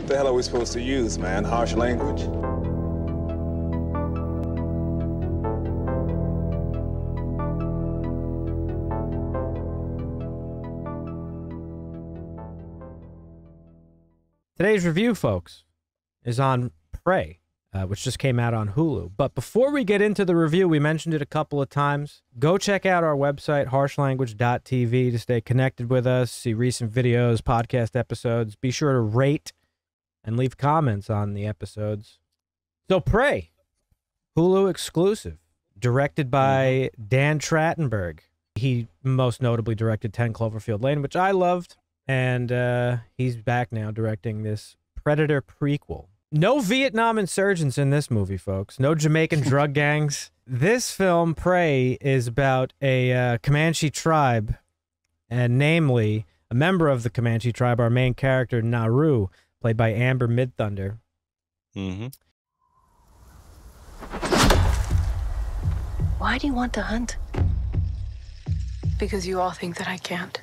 What the hell are we supposed to use, man? Harsh language? Today's review, folks, is on Prey, which just came out on Hulu. But before we get into the review, we mentioned it a couple of times. Go check out our website, harshlanguage.tv, to stay connected with us, see recent videos, podcast episodes. Be sure to rate and leave comments on the episodes. So Prey, Hulu exclusive, directed by Dan Trachtenberg. He most notably directed 10 Cloverfield Lane, which I loved. And he's back now directing this Predator prequel. No Vietnam insurgents in this movie, folks. No Jamaican drug gangs. This film, Prey, is about a Comanche tribe, and namely, a member of the Comanche tribe, our main character, Naru, played by Amber Midthunder. Why do you want to hunt? Because you all think that I can't.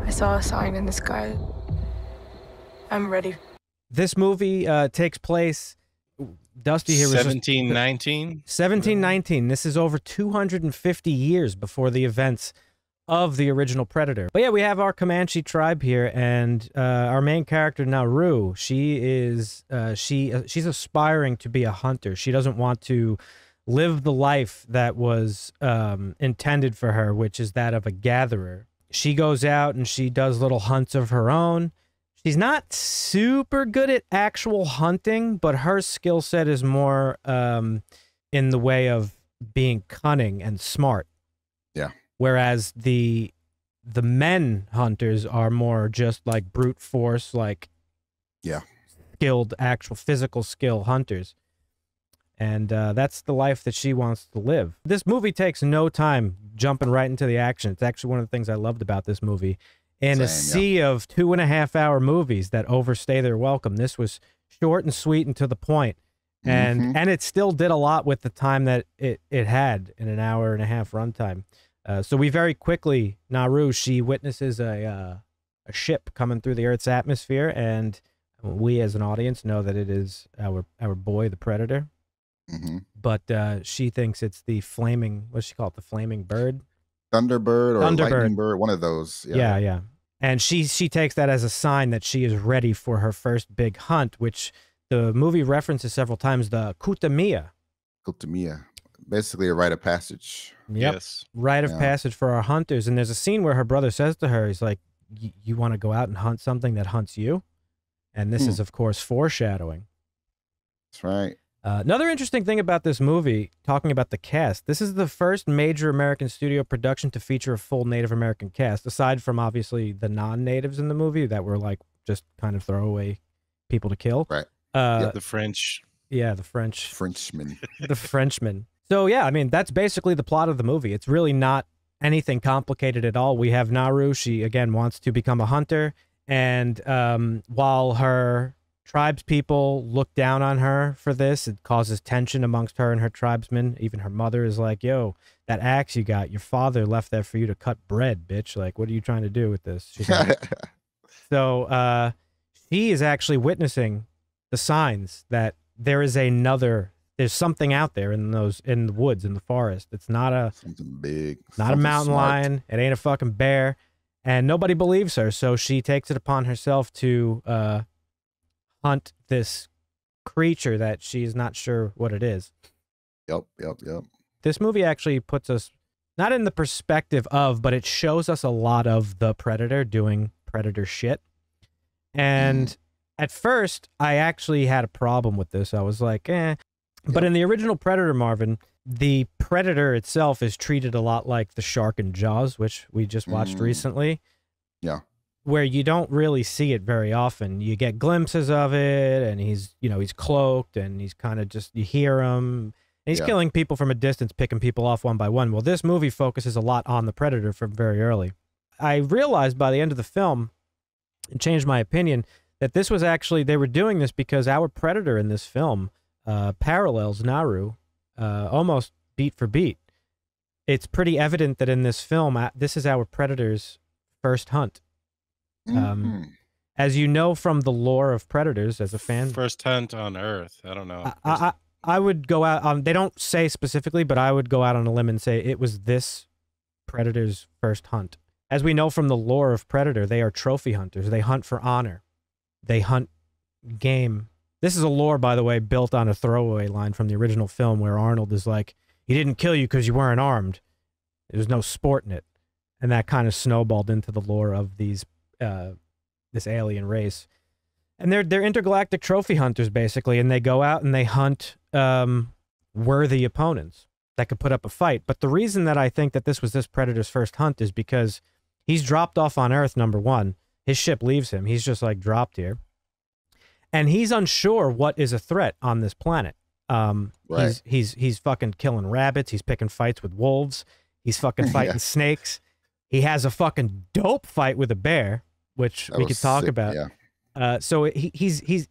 I saw a sign in the sky. I'm ready. This movie takes place, Dusty here was 1719? 1719. This is over 250 years before the events of the original Predator. But yeah, we have our Comanche tribe here, and our main character, Naru, she is she's aspiring to be a hunter. She doesn't want to live the life that was intended for her, which is that of a gatherer. She goes out and she does little hunts of her own. She's not super good at actual hunting, but her skill set is more in the way of being cunning and smart. Yeah. Whereas the men hunters are more just like brute force, like skilled, actual physical skill hunters. And that's the life that she wants to live. This movie takes no time jumping right into the action. It's actually one of the things I loved about this movie. In a sea of 2.5-hour movies that overstay their welcome, this was short and sweet and to the point. And it still did a lot with the time that it had in an 1.5-hour runtime. So we very quickly, Naru, she witnesses a ship coming through the Earth's atmosphere, and we as an audience know that it is our boy, the Predator. But she thinks it's the flaming, what's she call it? The flaming bird? Thunderbird or lightning bird, one of those. Yeah. And she takes that as a sign that she is ready for her first big hunt, which the movie references several times, the Kutamia. Kutamia. Basically a rite of passage. Yep. Yes. Rite of passage for our hunters. And there's a scene where her brother says to her, he's like, you want to go out and hunt something that hunts you? And this is, of course, foreshadowing. That's right. Another interesting thing about this movie, talking about the cast, this is the first major American studio production to feature a full Native American cast, aside from obviously the non-natives in the movie that were like just kind of throwaway people to kill. Right. The French. Yeah, the French. Frenchmen. The Frenchmen. So yeah, I mean, that's basically the plot of the movie. It's really not anything complicated at all. We have Naru. She, again, wants to become a hunter. And while her tribespeople look down on her for this, it causes tension amongst her and her tribesmen. Even her mother is like, yo, that axe you got, your father left that for you to cut bread, bitch. Like, what are you trying to do with this? She's like, so she is actually witnessing the signs that there is there's something out there in the woods, in the forest. It's not something big, not a mountain lion. It ain't a fucking bear. And nobody believes her. So she takes it upon herself to hunt this creature that she's not sure what it is. Yep. This movie actually puts us not in the perspective of, but it shows us a lot of the Predator doing Predator shit. And at first, I actually had a problem with this. I was like, eh. But in the original Predator, Marvin, the Predator itself is treated a lot like the shark in Jaws, which we just watched recently. Yeah. Where you don't really see it very often. You get glimpses of it, and he's cloaked, and he's kind of just, you hear him. And he's killing people from a distance, picking people off one by one. Well, this movie focuses a lot on the Predator from very early. I realized by the end of the film, and changed my opinion, that this was actually, they were doing this because our Predator in this film parallels Naru almost beat for beat. It's pretty evident that in this film, this is our Predator's first hunt. Mhm. As you know from the lore of Predators, as a fan, First hunt on Earth. I don't know. I would go out. They don't say specifically, but I would go out on a limb and say it was this Predator's first hunt. As we know from the lore of Predator, they are trophy hunters. They hunt for honor. They hunt game. This is a lore, by the way, built on a throwaway line from the original film where Arnold is like, he didn't kill you because you weren't armed. There was no sport in it. And that kind of snowballed into the lore of these this alien race. And they're intergalactic trophy hunters, basically, and they go out and they hunt worthy opponents that could put up a fight. But the reason that I think that this was this Predator's first hunt is because he's dropped off on Earth, number one. His ship leaves him. He's just, like, dropped here. And he's unsure what is a threat on this planet. Right. He's fucking killing rabbits. He's picking fights with wolves. He's fucking fighting snakes. He has a fucking dope fight with a bear, which we could talk about. Yeah. So he's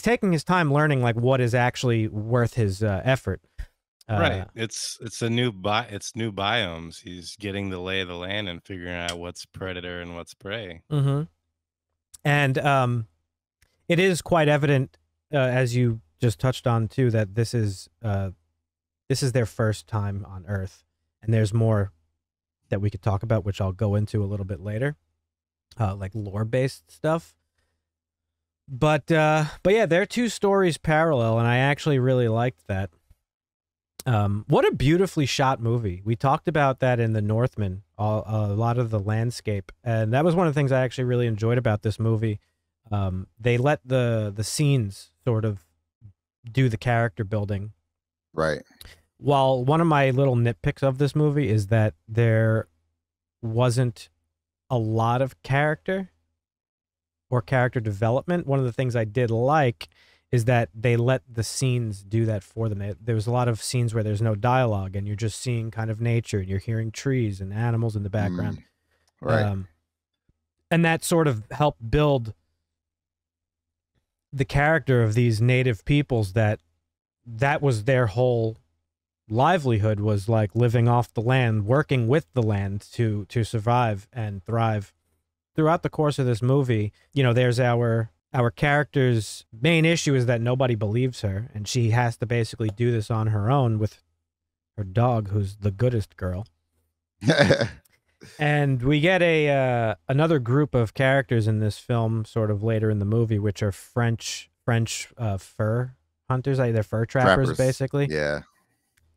taking his time learning like what is actually worth his effort. Right. It's new biomes. He's getting the lay of the land and figuring out what's predator and what's prey. Mm-hmm. And it is quite evident, as you just touched on too, that this is their first time on Earth, and there's more that we could talk about, which I'll go into a little bit later, like lore-based stuff. But yeah, their two stories parallel, and I actually really liked that. What a beautifully shot movie. We talked about that in The Northman, a lot of the landscape, and that was one of the things I actually really enjoyed about this movie. They let the scenes sort of do the character building. Right. While one of my little nitpicks of this movie is that there wasn't a lot of character or character development. One of the things I did like is that they let the scenes do that for them. There was a lot of scenes where there's no dialogue and you're just seeing kind of nature and you're hearing trees and animals in the background. Right. And that sort of helped build the character of these native peoples that was their whole livelihood, was like living off the land, working with the land to survive and thrive. Throughout the course of this movie, you know, there's our character's main issue is that nobody believes her, and she has to basically do this on her own with her dog, who's the goodest girl. And we get another group of characters in this film sort of later in the movie, which are French fur hunters. They're fur trappers, basically. Yeah.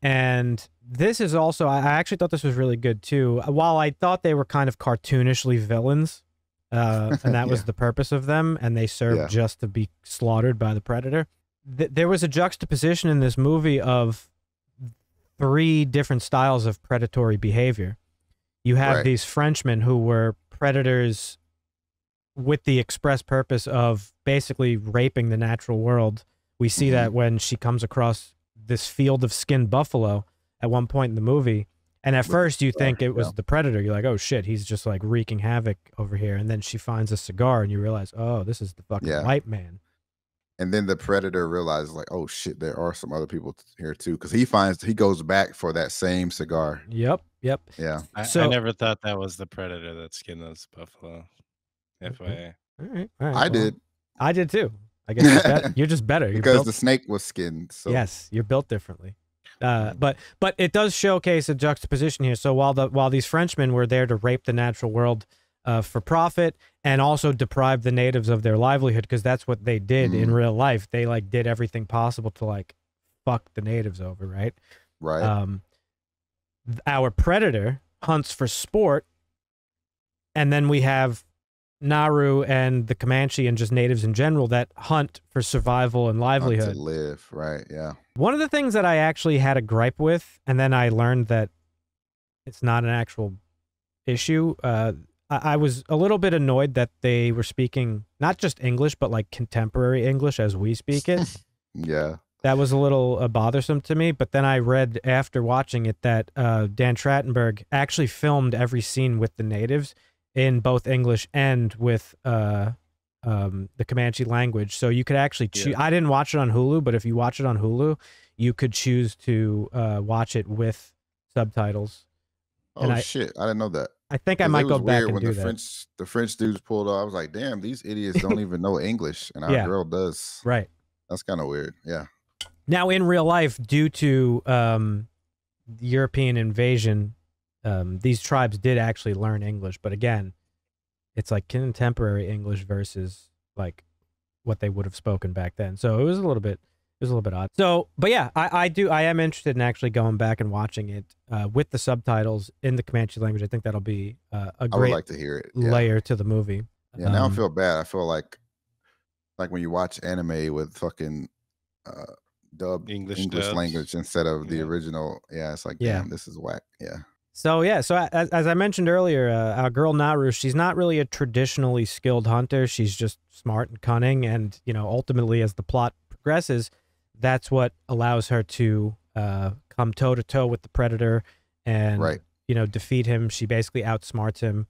And this is also, I actually thought this was really good too. While I thought they were kind of cartoonishly villains, and that was the purpose of them, and they served just to be slaughtered by the predator. There was a juxtaposition in this movie of 3 different styles of predatory behavior. You have these Frenchmen who were predators with the express purpose of basically raping the natural world. We see that when she comes across this field of skinned buffalo at one point in the movie. And at first you think it was the predator. You're like, oh shit, he's just like wreaking havoc over here. And then she finds a cigar and you realize, oh, this is the fucking white man. And then the predator realizes like, oh shit, there are some other people here too. Because he goes back for that same cigar. Yep. Yeah. I never thought that was the predator that skinned those buffalo. FYI. All right. I did. I did too. I guess you're just better. Because the snake was skinned. So. Yes, you're built differently. But it does showcase a juxtaposition here. So while these Frenchmen were there to rape the natural world for profit and also deprive the natives of their livelihood, because that's what they did in real life. They like did everything possible to like fuck the natives over, right? Right. Our predator hunts for sport, and then we have Naru and the Comanche and just natives in general that hunt for survival and livelihood. To live, right, yeah. One of the things that I actually had a gripe with, and then I learned that it's not an actual issue, I was a little bit annoyed that they were speaking not just English, but like contemporary English as we speak it. Yeah. That was a little bothersome to me, but then I read after watching it that Dan Trachtenberg actually filmed every scene with the natives in both English and with the Comanche language. So you could actually choose. I didn't watch it on Hulu, but if you watch it on Hulu, you could choose to watch it with subtitles. Oh, shit. I didn't know that. I think I 'Cause might it go was back weird and when do the that. French dudes pulled up. I was like, damn, these idiots don't even know English, and our Yeah. girl does. Right. That's kind of weird. Yeah. Now, in real life, due to European invasion, these tribes did actually learn English, but again, it's like contemporary English versus like what they would have spoken back then. So it was a little bit odd. So, but yeah, I am interested in actually going back and watching it with the subtitles in the Comanche language. I think that'll be a I would great like to hear it. Yeah. layer to the movie. Yeah. Now I feel bad. I feel like when you watch anime with fucking dubbed English English dubs. language instead of the Yeah. original. Yeah, it's like, Yeah. damn, this is whack. Yeah. So yeah, so as I mentioned earlier, our girl Naru, she's not really a traditionally skilled hunter. She's just smart and cunning, and ultimately, as the plot progresses, that's what allows her to come toe to toe with the predator and Right. defeat him. She basically outsmarts him,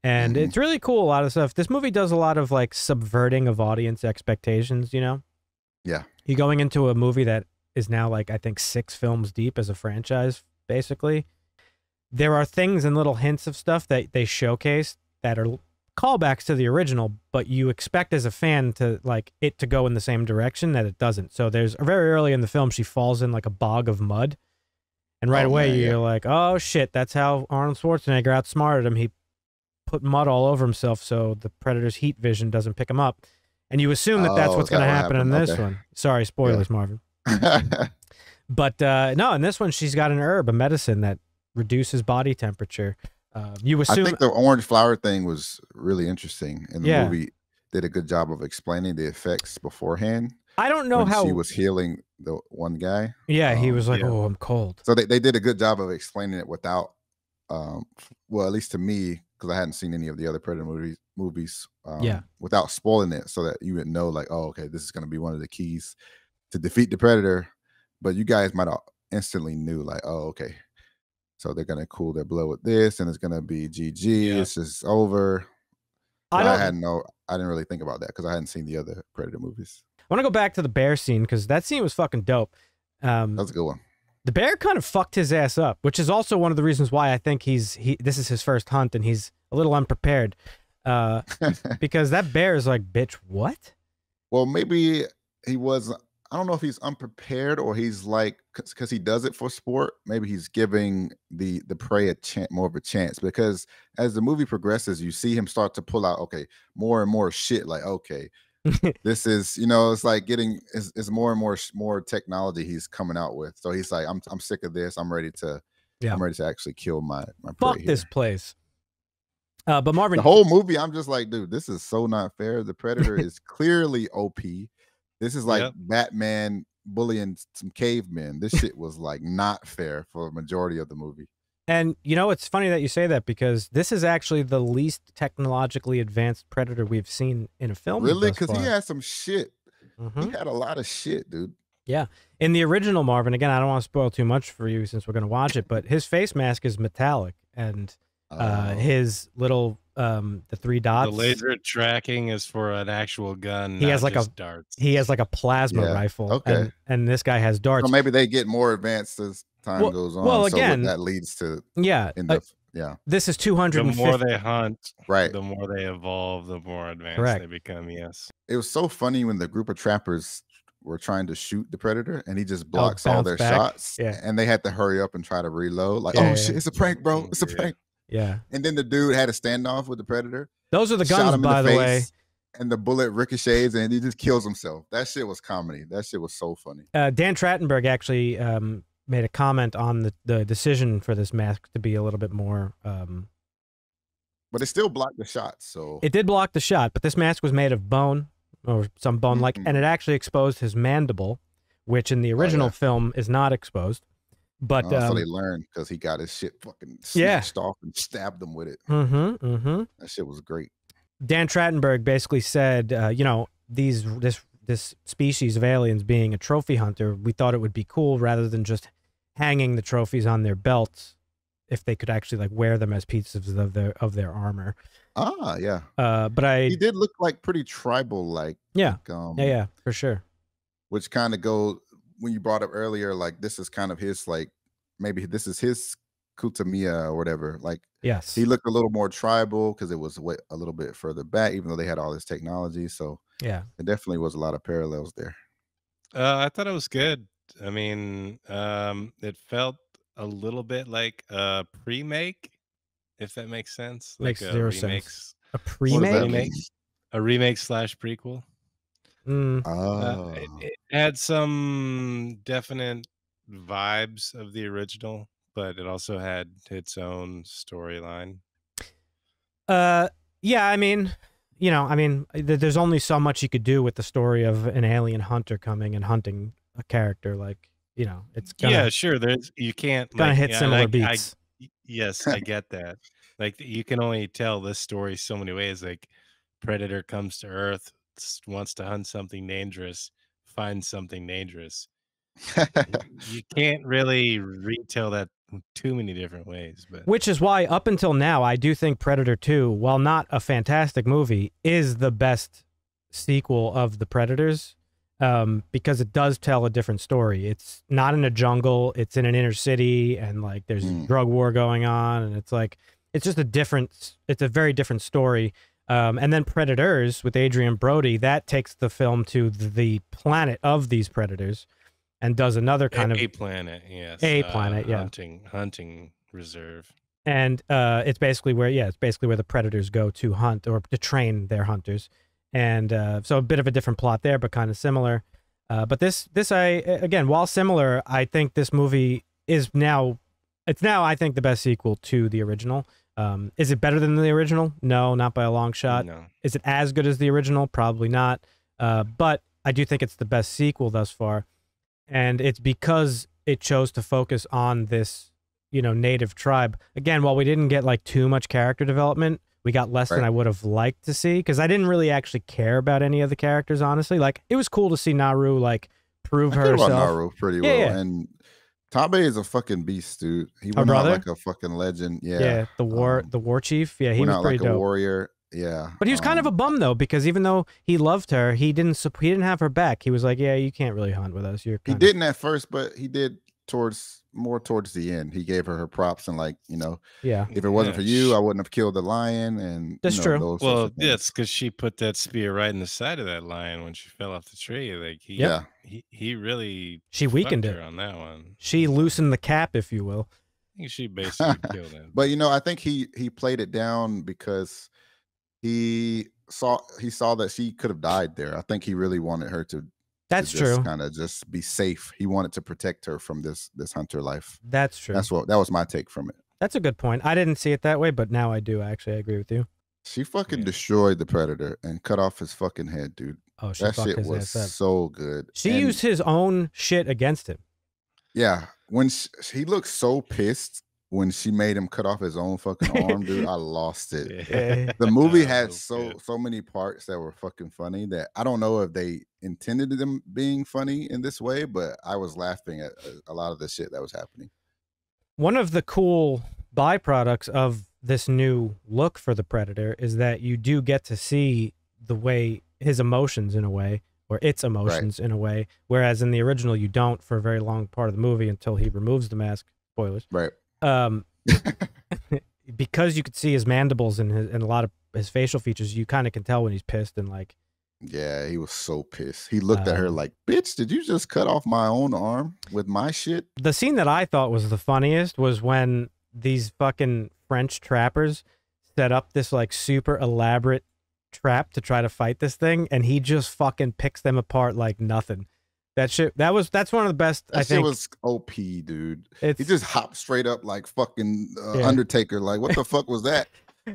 and Mhm. it's really cool. A lot of stuff. This movie does a lot of like subverting of audience expectations. Yeah. You're going into a movie that is now like I think 6 films deep as a franchise, basically. There are things and little hints of stuff that they showcase that are callbacks to the original, but you expect as a fan to like it to go in the same direction that it doesn't. So there's very early in the film, she falls in like a bog of mud. And right Oh, away, man, you're yeah. like, oh shit, that's how Arnold Schwarzenegger outsmarted him. He put mud all over himself so the predator's heat vision doesn't pick him up. And you assume that that's Oh, what's is that going to what happen in happened? this Okay. one. Sorry, spoilers, Marvin. But no, in this one, she's got an herb, a medicine that reduces body temperature. You I assume, think the orange flower thing was really interesting, and the Yeah. movie did a good job of explaining the effects beforehand I don't know when how. she was healing the one guy. Yeah, he was like, yeah. "Oh, I'm cold." So they did a good job of explaining it without, well, at least to me, because I hadn't seen any of the other Predator movies, Yeah. without spoiling it, so that you would know, like, oh, okay, this is going to be one of the keys to defeat the Predator. But you guys might have instantly knew, like, oh, okay, so they're going to cool their blood with this, and it's going to be GG. Yeah. It's just over. I But don't. I didn't really think about that because I hadn't seen the other Predator movies. I want to go back to the bear scene because that scene was fucking dope. That's a good one. The bear kind of fucked his ass up, which is also one of the reasons why I think this is his first hunt and he's a little unprepared. Because that bear is like, bitch, what? Well, maybe he was. I don't know if he's unprepared or he's like, because he does it for sport. Maybe he's giving the prey a chance, more of a chance. Because as the movie progresses, you see him start to pull out, okay, more and more shit. Like, okay, this is, it's like it's more and more technology he's coming out with. So he's like, I'm sick of this. I'm ready to actually kill my prey. Fuck here. this place. But Marvin, The whole movie, I'm just like, dude, this is so not fair. The Predator is clearly OP. This is like Yep. Batman bullying some cavemen. This shit was like not fair for a majority of the movie. and it's funny that you say that because this is actually the least technologically advanced predator we've seen in a film. Really? thus Because he far. had some shit. Mhm. He had a lot of shit, dude. In the original Marvin, again, I don't want to spoil too much for you since we're going to watch it, but his face mask is metallic and his little the 3 dots. The laser tracking is for an actual gun. He has not like just darts. He has like a plasma Yeah, rifle. okay. And this guy has darts. So maybe they get more advanced as time Well- goes on. well, so again, that leads to Yeah. yeah, This is The 250. more they hunt, right. the more they evolve, the more advanced Correct. they become. Yes. It was so funny when the group of trappers were trying to shoot the Predator and he just blocks all bounce their back. shots. Yeah. And they had to hurry up and try to reload. Like, Yeah, oh shit, it's a prank, bro. It's a Yeah. prank. Yeah. And then the dude had a standoff with the Predator. Those are the shot guns, him in by the way. face, and the bullet ricochets and he just kills himself. That shit was comedy. That shit was so funny. Dan Trachtenberg actually made a comment on the decision for this mask to be a little bit more. But it still blocked the shots. So It did block the shot, but this mask was made of bone or some bone-like, Mhm. and it actually exposed his mandible, which in the original yeah. film is not exposed. But so they learned because he got his shit fucking Yeah. snatched off and stabbed them with it. mm-hmm. That shit was great. Dan Trachtenberg basically said, this species of aliens being a trophy hunter, we thought it would be cool rather than just hanging the trophies on their belts if they could actually like wear them as pieces of their armor. Ah, yeah. But He did look like pretty tribal, like yeah, like, for sure. which kind of go when you brought up earlier, like this is kind of his like maybe this is his Kutamia or whatever. Like, Yes. he looked a little more tribal because it was a little bit further back, even though they had all this technology. So Yeah. it definitely was a lot of parallels there. I thought it was good. I mean, it felt a little bit like a pre-make, if that makes sense. Makes Like a zero remake, sense. A What does that pre-make? mean? a remake slash prequel. Mm. It had some definite vibes of the original, but it also had its own storyline. Yeah, I mean, there's only so much you could do with the story of an alien hunter coming and hunting a character. Like, it's gonna, Yeah, sure. You can't gonna like hit similar beats. Yes, I get that. Like you can only tell this story so many ways. Like Predator comes to Earth, wants to hunt something dangerous, finds something dangerous. You can't really retell that too many different ways, but Which is why, up until now, I do think Predator 2, while not a fantastic movie, is the best sequel of the Predators, because it does tell a different story. It's not in a jungle, it's in an inner city, and like there's a drug war going on, and it's just it's a very different story. And then Predators with Adrian Brody, that takes the film to the planet of these predators and does another kind of a planet, yes, a planet, yeah, hunting reserve. And it's basically where the predators go to hunt or to train their hunters, and so a bit of a different plot there, but kind of similar. But this again, while similar, I think this movie is now I think the best sequel to the original. Is it better than the original? No, not by a long shot. No. Is it as good as the original? Probably not. But I do think it's the best sequel thus far. And it's because it chose to focus on this, native tribe. Again, while we didn't get like too much character development, we got less than I would have liked to see, because I didn't really actually care about any of the characters, honestly. Like, it was cool to see Naru like prove herself. About Naru pretty well. Yeah. And Tabe is a fucking beast, dude. He went out like a fucking legend. Yeah. The war chief. Yeah, he went was out pretty like dope. a warrior. Yeah. But he was kind of a bum though, because even though he loved her, he didn't have her back. He was like, "Yeah, you can't really hunt with us." He didn't at first, but he did towards the end. He gave her props and yeah. If it wasn't for you, I wouldn't have killed the lion. And that's true. Well, yeah, it's because she put that spear right in the side of that lion when she fell off the tree. Like he really weakened it on that one. She loosened the cap, if you will. I think she basically killed him. But I think he played it down because he saw that she could have died there. I think he really wanted her to. That's true. Kind of just be safe. He wanted to protect her from this hunter life. That's true. That was my take from it. That's a good point. I didn't see it that way, but now I do. Actually, I agree with you. She fucking destroyed the predator and cut off his fucking head, dude. Oh, that shit was so good. She used his own shit against him. Yeah, when he looked so pissed when she made him cut off his own fucking arm, dude, I lost it. Yeah. The movie had so many parts that were fucking funny that I don't know if they intended them being funny in this way, but I was laughing at a lot of the shit that was happening. One of the cool byproducts of this new look for the Predator is that you do get to see the way his emotions in a way, or its emotions in a way, whereas in the original you don't for a very long part of the movie until he removes the mask. Spoilers. Right. Because you could see his mandibles and a lot of his facial features, you kind of can tell when he's pissed and like. Yeah, he was so pissed. He looked at her like, "Bitch, did you just cut off my own arm with my shit?" The scene that I thought was the funniest was when these fucking French trappers set up this like super elaborate trap to try to fight this thing, and he just fucking picks them apart like nothing. That's one of the best. I think it was OP, dude. He just hopped straight up like fucking Undertaker. Like, what the fuck was that?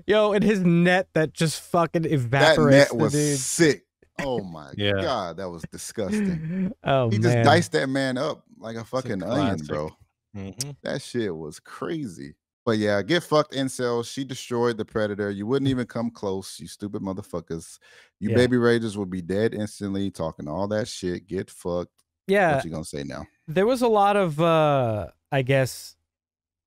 Yo, and his net that just fucking evaporates. That net was sick. Oh my god, that was disgusting. Oh, he just diced that man up like a fucking onion, bro. Mm-hmm. That shit was crazy. But yeah, get fucked, incels. She destroyed the predator. You wouldn't even come close, you stupid motherfuckers. You baby ragers would be dead instantly, talking all that shit. Get fucked. Yeah. What you gonna say now? There was a lot of, I guess,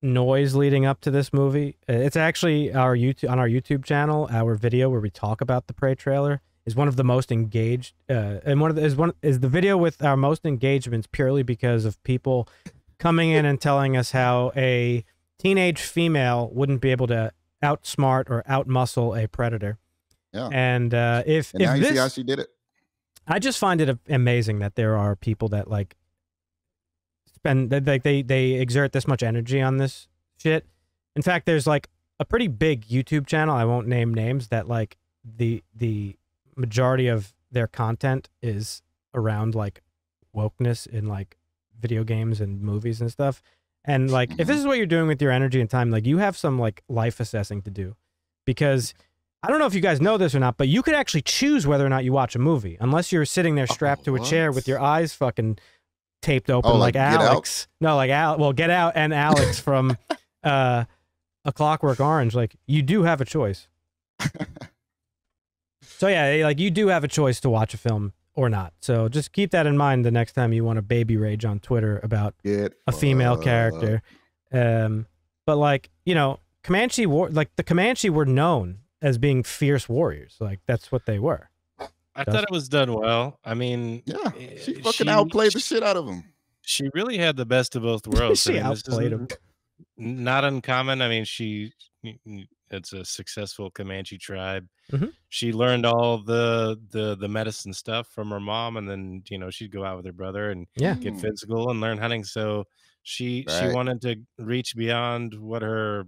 noise leading up to this movie. It's actually on our YouTube channel. Our video where we talk about the Prey trailer is one of the most engaged, and is the video with our most engagements purely because of people coming in and telling us how a teenage female wouldn't be able to outsmart or outmuscle a predator. Yeah. And if now you this, see how she did it. I just find it amazing that there are people that like spend like they exert this much energy on this shit. In fact, there's like a pretty big YouTube channel, I won't name names, that like the majority of their content is around like wokeness in like video games and movies and stuff. And like if this is what you're doing with your energy and time, like you have some like life assessing to do, because I don't know if you guys know this or not, but you could actually choose whether or not you watch a movie, unless you're sitting there strapped to a chair with your eyes fucking taped open, like Alex. No, like well, Get Out and Alex from A Clockwork Orange. Like you do have a choice. So yeah, like you do have a choice to watch a film or not. So just keep that in mind the next time you want to baby rage on Twitter about a female character. But like, you know, Comanche like the Comanche were known as being fierce warriors. Like that's what they were. I thought it was done well. I mean, yeah, she fucking outplayed the shit out of him. She really had the best of both worlds. She outplayed him. Not uncommon. I mean, it's a successful Comanche tribe. She learned all the medicine stuff from her mom, and then you know she'd go out with her brother and get physical and learn hunting. So she wanted to reach beyond what her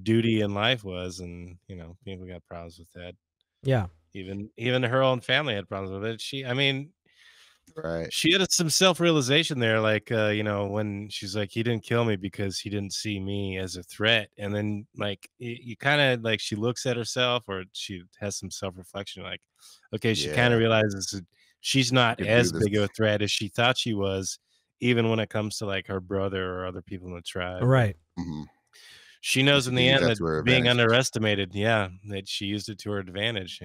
duty in life was, and you know people got problems with that. Yeah, even her own family had problems with it. She had some self-realization there, like you know, when she's like, he didn't kill me because he didn't see me as a threat. And then like you kind of like, she looks at herself, or she has some self-reflection, like, okay, she kind of realizes that she's not as big of a threat as she thought she was, even when it comes to like her brother or other people in the tribe. Right. She knows in the end that being underestimated, that she used it to her advantage.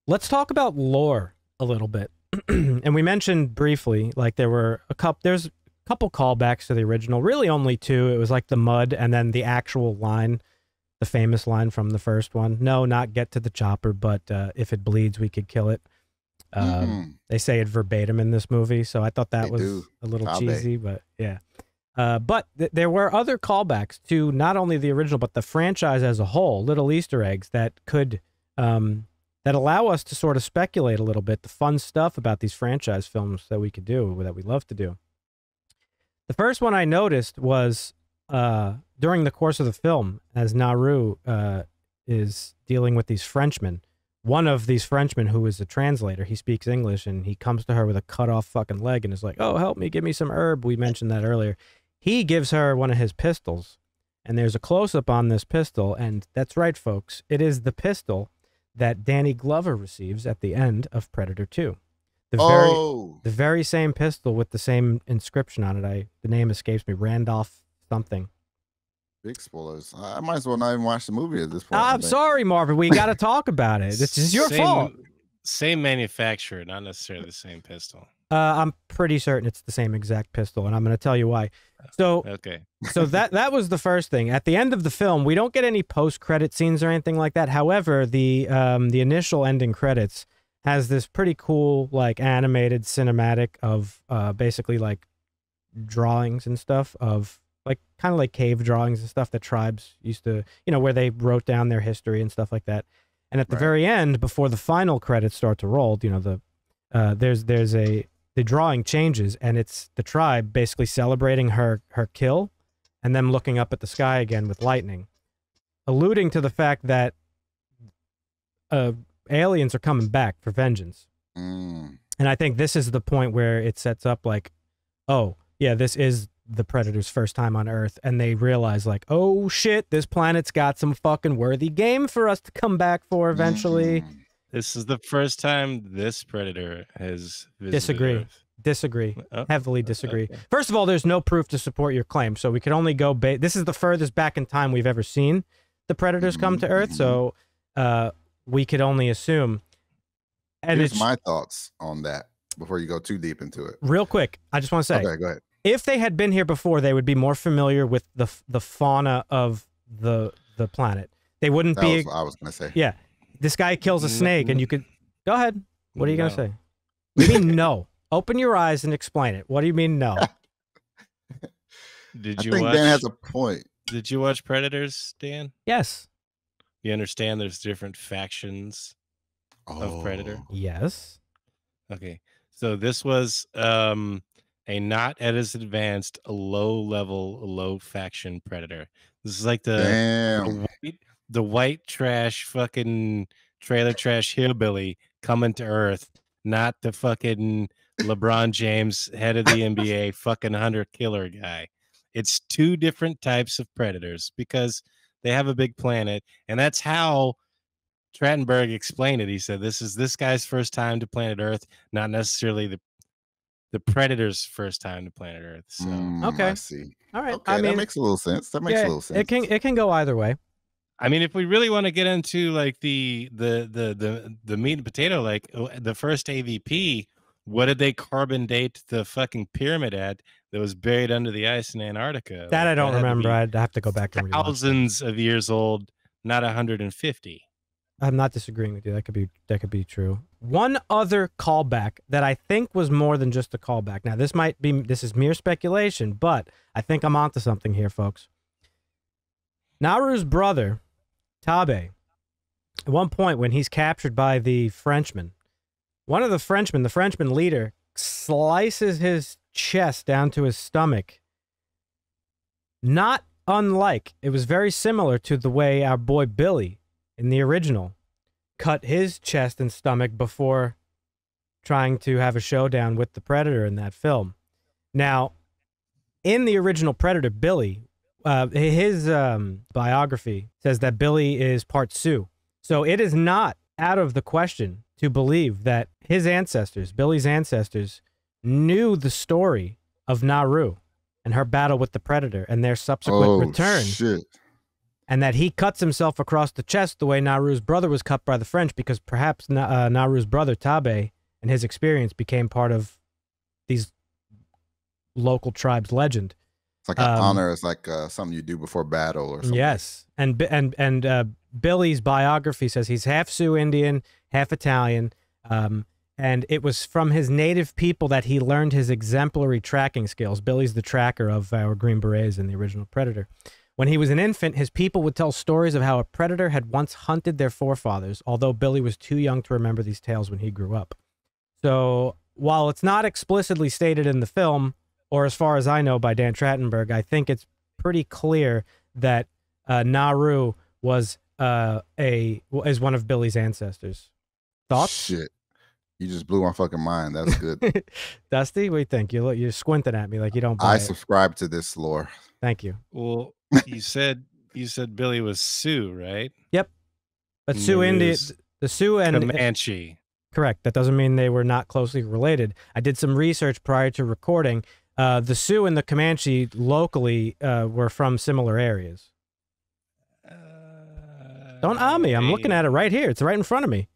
Let's talk about lore a little bit. And we mentioned briefly, like there's a couple callbacks to the original, really only two. It was like the mud and then the actual line, the famous line from the first one. No, not get to the chopper, but if it bleeds, we could kill it. They say it verbatim in this movie, so I thought that was a little cheesy, but yeah. But there were other callbacks to not only the original, but the franchise as a whole, little Easter eggs that could, that allow us to sort of speculate a little bit, the fun stuff about these franchise films that we could do, that we love to do. The first one I noticed was during the course of the film, as Naru is dealing with these Frenchmen. One of these Frenchmen, who is a translator, he speaks English, and he comes to her with a cut off fucking leg and is like, oh, help me, give me some herb. We mentioned that earlier. He gives her one of his pistols, and there's a close-up on this pistol, and that's right, folks. It is the pistol that Danny Glover receives at the end of Predator 2. The very same pistol with the same inscription on it. The name escapes me. Randolph something. Big spoilers. I might as well not even watch the movie at this point. I'm sorry, Marvin. We got to talk about it. This is your fault. Same manufacturer, not necessarily the same pistol. I'm pretty certain it's the same exact pistol, and I'm going to tell you why. So, so that was the first thing. At the end of the film, we don't get any post-credit scenes or anything like that. However, the initial ending credits has this pretty cool, like, animated cinematic of basically like drawings and stuff of like kind of like cave drawings and stuff that tribes used to, you know, where they wrote down their history and stuff like that. And at the very end, before the final credits start to roll, you know, the drawing changes, and it's the tribe basically celebrating her kill and them looking up at the sky again with lightning, alluding to the fact that aliens are coming back for vengeance. And I think this is the point where it sets up like, oh, yeah, this is the Predator's first time on Earth, and they realize like, oh shit, this planet's got some fucking worthy game for us to come back for eventually. This is the first time this Predator has visited Disagree. Heavily disagree. First of all, there's no proof to support your claim, so we could only go this is the furthest back in time we've ever seen the Predators come to Earth, so we could only assume. And here's my thoughts on that before you go too deep into it. Real quick, I just want to say, okay, go ahead. If they had been here before, they would be more familiar with the fauna of the planet. They wouldn't be. That's what I was going to say. Yeah. This guy kills a snake, and you could... Go ahead. What are you going to say? What do you mean no? Open your eyes and explain it. What do you mean no? Did I you think watch? Dan has a point. Did you watch Predators, Dan? Yes. You understand there's different factions of Predator? Oh, Yes. Okay. So this was a not as advanced, low faction Predator. This is like damn. the white trash fucking trailer trash hillbilly coming to Earth, not the fucking LeBron James, head of the NBA, fucking hunter killer guy. It's two different types of predators because they have a big planet, and that's how Trachtenberg explained it. He said, "This is this guy's first time to planet Earth, not necessarily the predator's first time to planet Earth." So Okay. I see. All right. Okay, I mean, that makes a little sense. That makes a little sense. it can go either way. I mean, if we really want to get into like the meat and potato, like the first AVP, what did they carbon date the fucking pyramid at that was buried under the ice in Antarctica? That Like, I don't had to remember. be I'd have to go back and rewatch that. thousands of years old, not 150. I'm not disagreeing with you. That could be true. One other callback that I think was more than just a callback. Now, this is mere speculation, but I think I'm onto something here, folks. Naru's brother, Tabe, at one point when he's captured by the Frenchman, one of the Frenchman leader, slices his chest down to his stomach. Not unlike, it was very similar to the way our boy Billy in the original cut his chest and stomach before trying to have a showdown with the Predator in that film. Now, in the original Predator, Billy, his biography says that Billy is part Sioux. So it is not out of the question to believe that his ancestors, Billy's ancestors, knew the story of Naru and her battle with the Predator and their subsequent return. Shit. And that he cuts himself across the chest the way Naru's brother was cut by the French, because perhaps Naru's brother, Tabe, and his experience became part of these local tribes' legend. It's like an honor. It's like something you do before battle or something. Yes. And Billy's biography says he's half Sioux Indian, half Italian. And it was from his native people that he learned his exemplary tracking skills. Billy's the tracker of our Green Berets in the original Predator. When he was an infant, his people would tell stories of how a predator had once hunted their forefathers, although Billy was too young to remember these tales when he grew up. So while it's not explicitly stated in the film, or as far as I know by Dan Trachtenberg, I think it's pretty clear that Naru was one of Billy's ancestors. Thoughts? Shit. You just blew my fucking mind. That's good. Dusty, what do you think? You're squinting at me like you don't buy I it. subscribe to this lore. Thank you. Well, you said Billy was Sioux, right? Yep. But And Sioux there Indian, was the Sioux and Comanche. correct. That doesn't mean they were not closely related. I did some research prior to recording. The Sioux and the Comanche locally were from similar areas. Don't me. I'm looking at it right here. It's right in front of me.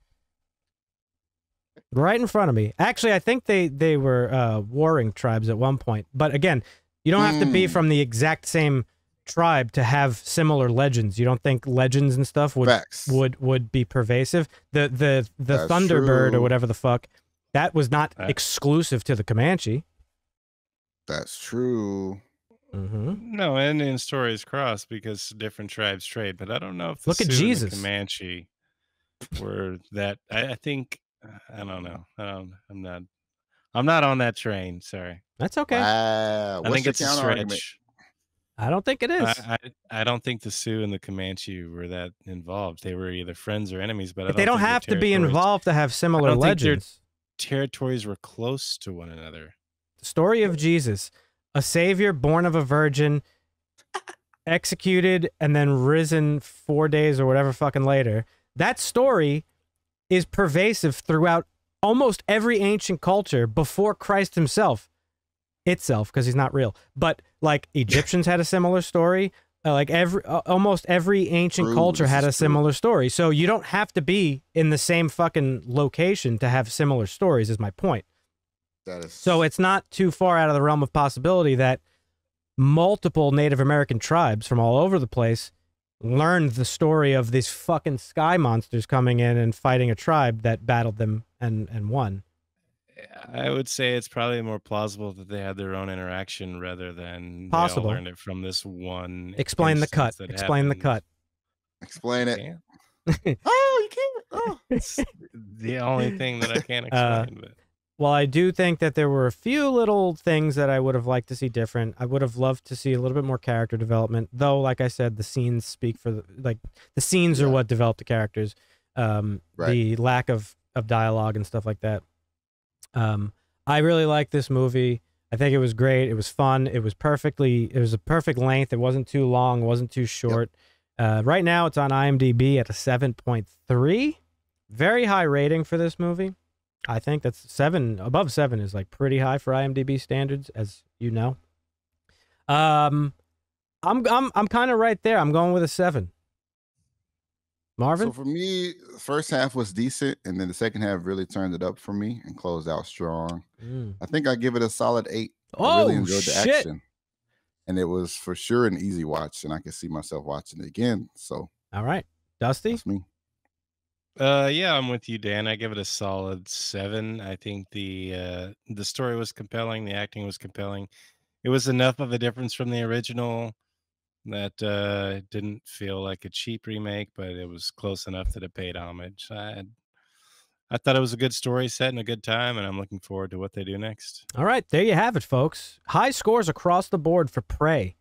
Right in front of me. Actually, I think they were warring tribes at one point. But again, you don't have to be from the exact same tribe to have similar legends. You don't think legends and stuff would be pervasive? The Thunderbird or whatever the fuck, that was not exclusive to the Comanche. That's true. Mm-hmm. No, and in stories cross because different tribes trade, but I don't know if the Look at Sioux and Jesus. the Comanche were that. I think I don't know. I'm not on that train. Sorry. That's okay. Wow. I think it's a stretch. Argument? I don't think it is. I don't think the Sioux and the Comanche were that involved. They were either friends or enemies, but They don't have to be involved to have similar legends. Territories were close to one another. The story of Jesus, a savior born of a virgin, executed and then risen 4 days or whatever fucking later. That story is pervasive throughout almost every ancient culture before Christ himself. Because he's not real. But like Egyptians had a similar story. Almost every ancient culture had a similar story. So you don't have to be in the same fucking location to have similar stories, is my point. So it's not too far out of the realm of possibility that multiple Native American tribes from all over the place learned the story of these fucking sky monsters coming in and fighting a tribe that battled them and won. I would say it's probably more plausible that they had their own interaction rather than they all Possible. learned it from this one. Explain the cut. instance that Explain the happened. cut. Explain it. Can't. Oh, you can't. Oh. It's the only thing that I can't explain. But Well, I do think that there were a few little things that I would have liked to see different. I would have loved to see a little bit more character development, though. Like I said, the scenes speak for the scenes are what develop the characters. The lack of dialogue and stuff like that. I really like this movie. I think it was great. It was fun. It was a perfect length. It wasn't too long. It wasn't too short. Right now, it's on IMDb at a 7.3. Very high rating for this movie. I think that's 7. Above 7 is like pretty high for IMDb standards, as you know. I'm kind of right there. I'm going with a 7. Marvin? So for me, the first half was decent, and then the second half really turned it up for me and closed out strong. I think I give it a solid 8. I really enjoyed the action, and it was for sure an easy watch, and I could see myself watching it again. So, all right, Dusty. That's me. Yeah, I'm with you, Dan. I give it a solid 7. I think the story was compelling, the acting was compelling. It was enough of a difference from the original that didn't feel like a cheap remake, but it was close enough that it paid homage. I thought it was a good story set in a good time, and I'm looking forward to what they do next. All right, there you have it, folks. High scores across the board for Prey.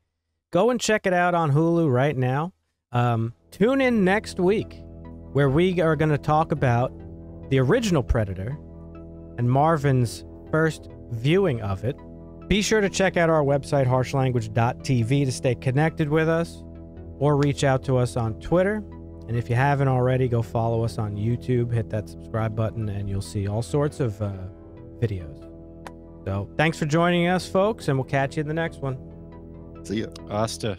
Go and check it out on Hulu right now. Tune in next week, where we are going to talk about the original Predator and Marvin's first viewing of it. Be sure to check out our website, harshlanguage.tv, to stay connected with us, or reach out to us on Twitter. And if you haven't already, go follow us on YouTube, hit that subscribe button, and you'll see all sorts of videos. So thanks for joining us, folks, and we'll catch you in the next one. See ya. Asta.